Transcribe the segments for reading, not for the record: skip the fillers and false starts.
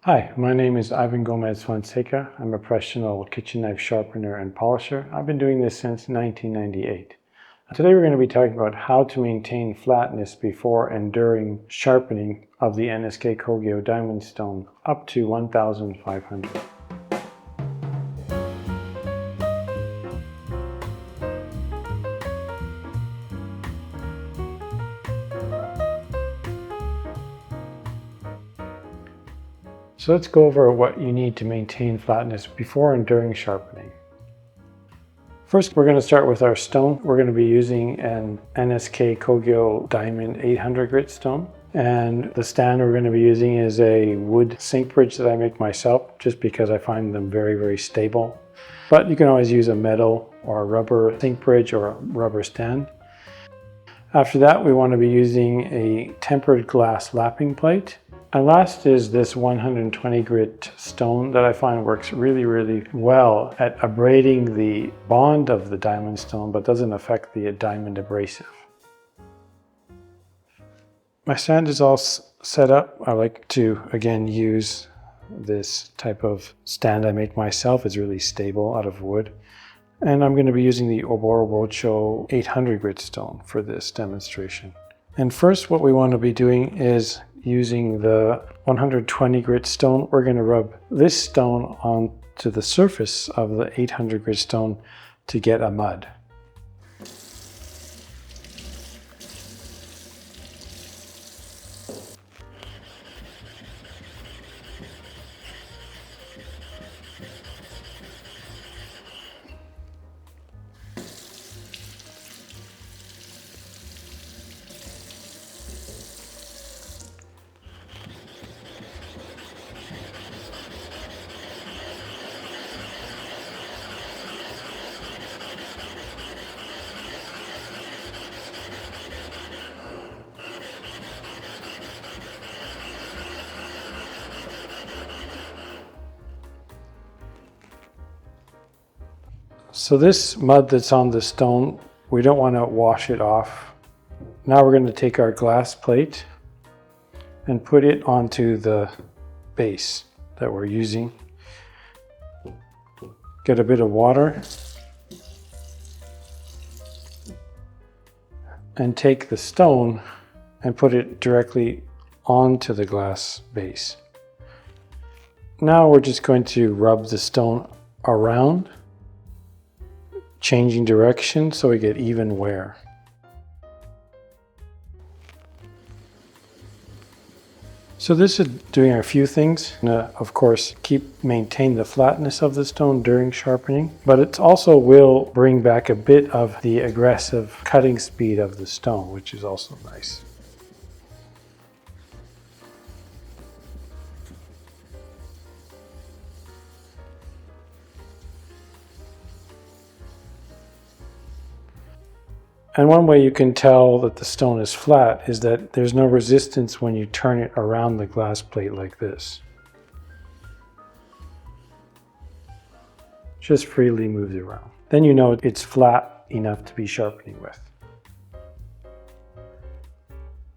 Hi, my name is Ivan Gomez Fonseca. I'm a professional kitchen knife sharpener and polisher. I've been doing this since 1998. Today we're going to be talking about how to maintain flatness before and during sharpening of the NSK Kogyo diamond stone up to 1,500. So let's go over what you need to maintain flatness before and during sharpening. First, we're going to start with our stone. We're going to be using an NSK Kogyo Diamond 800 grit stone. And the stand we're going to be using is a wood sink bridge that I make myself, just because I find them very, very stable. But you can always use a metal or a rubber sink bridge or a rubber stand. After that, we want to be using a tempered glass lapping plate. And last is this 120 grit stone that I find works really, really well at abrading the bond of the diamond stone, but doesn't affect the diamond abrasive. My stand is all set up. I like to, again, use this type of stand I make myself. It's really stable out of wood. And I'm going to be using the Oborobocho 800 grit stone for this demonstration. And first, what we want to be doing is using the 120 grit stone. We're going to rub this stone onto the surface of the 800 grit stone to get a mud. So this mud that's on the stone, we don't want to wash it off. Now we're going to take our glass plate and put it onto the base that we're using. Get a bit of water and take the stone and put it directly onto the glass base. Now we're just going to rub the stone around, changing direction so we get even wear. So this is doing a few things. Of course, maintain the flatness of the stone during sharpening, but it also will bring back a bit of the aggressive cutting speed of the stone, which is also nice. And one way you can tell that the stone is flat is that there's no resistance when you turn it around the glass plate like this. Just freely moves it around. Then you know it's flat enough to be sharpening with.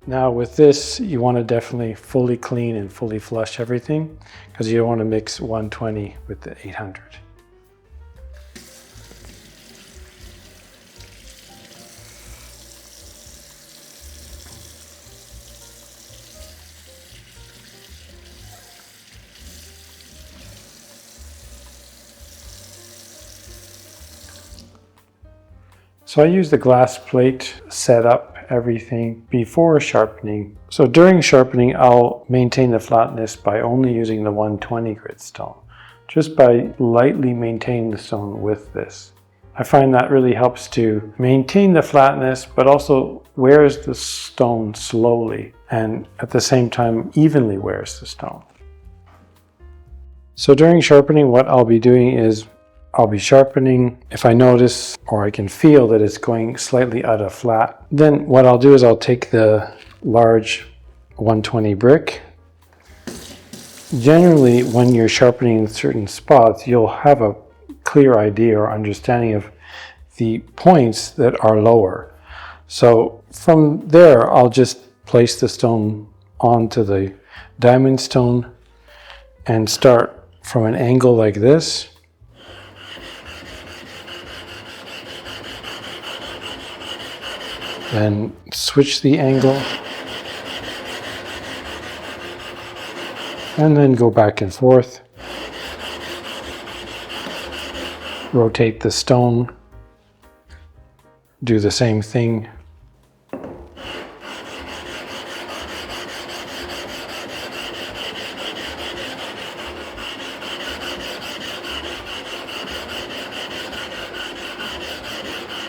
Now with this, you want to definitely fully clean and fully flush everything, because you don't want to mix 120 with the 800. So I use the glass plate, set up everything before sharpening. So during sharpening, I'll maintain the flatness by only using the 120 grit stone, just by lightly maintaining the stone with this. I find that really helps to maintain the flatness, but also wears the stone slowly, and at the same time evenly wears the stone. So during sharpening, what I'll be doing is I'll be sharpening. If I notice or I can feel that it's going slightly out of flat, then what I'll do is I'll take the large 120 brick. Generally, when you're sharpening in certain spots, you'll have a clear idea or understanding of the points that are lower. So from there, I'll just place the stone onto the diamond stone and start from an angle like this. Then switch the angle. And then go back and forth. Rotate the stone. Do the same thing.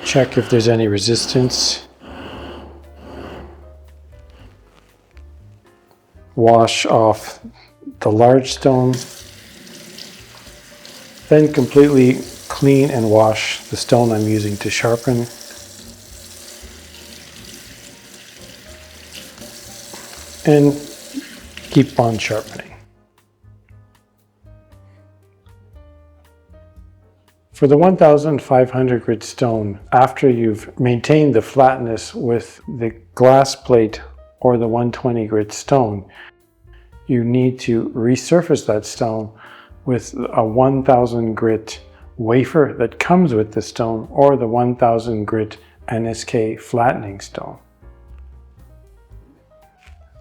Check if there's any resistance. Wash off the large stone. Then completely clean and wash the stone I'm using to sharpen. And keep on sharpening. For the 1500 grit stone, after you've maintained the flatness with the glass plate or the 120 grit stone, you need to resurface that stone with a 1000 grit wafer that comes with the stone or the 1000 grit NSK flattening stone.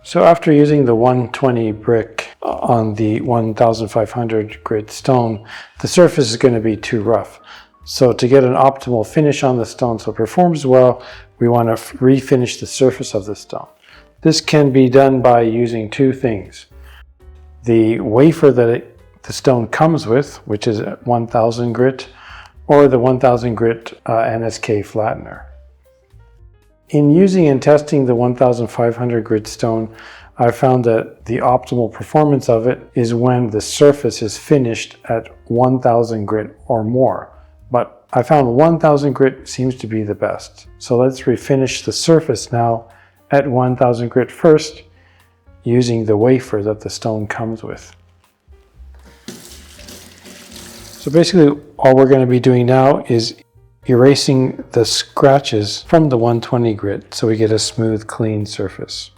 So after using the 120 brick on the 1500 grit stone, the surface is going to be too rough. So to get an optimal finish on the stone so it performs well, we want to refinish the surface of the stone. This can be done by using two things. The wafer that the stone comes with, which is 1000 grit, or the 1000 grit NSK flattener. In using and testing the 1500 grit stone, I found that the optimal performance of it is when the surface is finished at 1000 grit or more. But I found 1000 grit seems to be the best. So let's refinish the surface now at 1000 grit first, using the wafer that the stone comes with. So basically all we're going to be doing now is erasing the scratches from the 120 grit so we get a smooth, clean surface.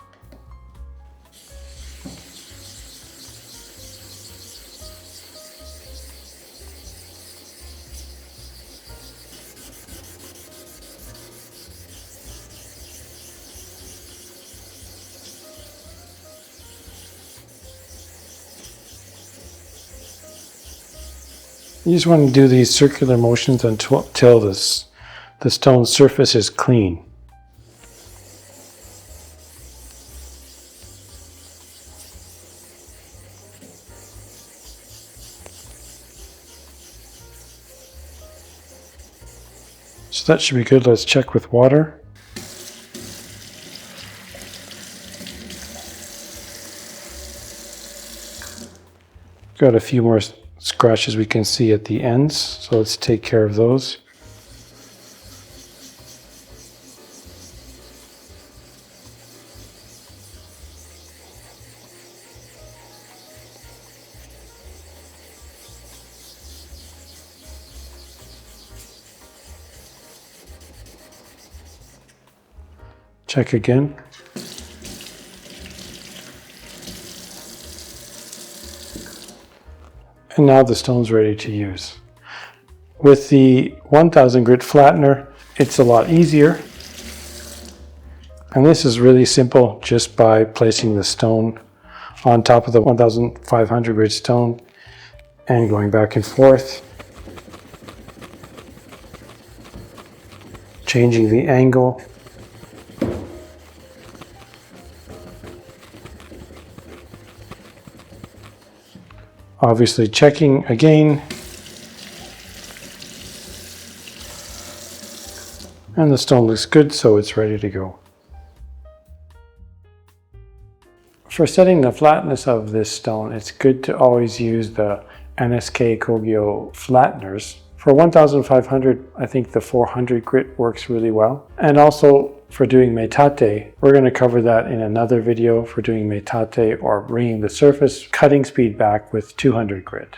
You just want to do these circular motions until the stone surface is clean. So that should be good. Let's check with water. Got a few more scratches we can see at the ends, so let's take care of those. Check again. And now the stone's ready to use. With the 1000 grit flattener, it's a lot easier. And this is really simple just by placing the stone on top of the 1500 grit stone and going back and forth. Changing the angle. Obviously checking again. And the stone looks good, so it's ready to go. For setting the flatness of this stone, it's good to always use the NSK Kogyo flatteners. For 1500, I think the 400 grit works really well. And also for doing metate, we're going to cover that in another video for doing metate or bringing the surface cutting speed back with 200 grit.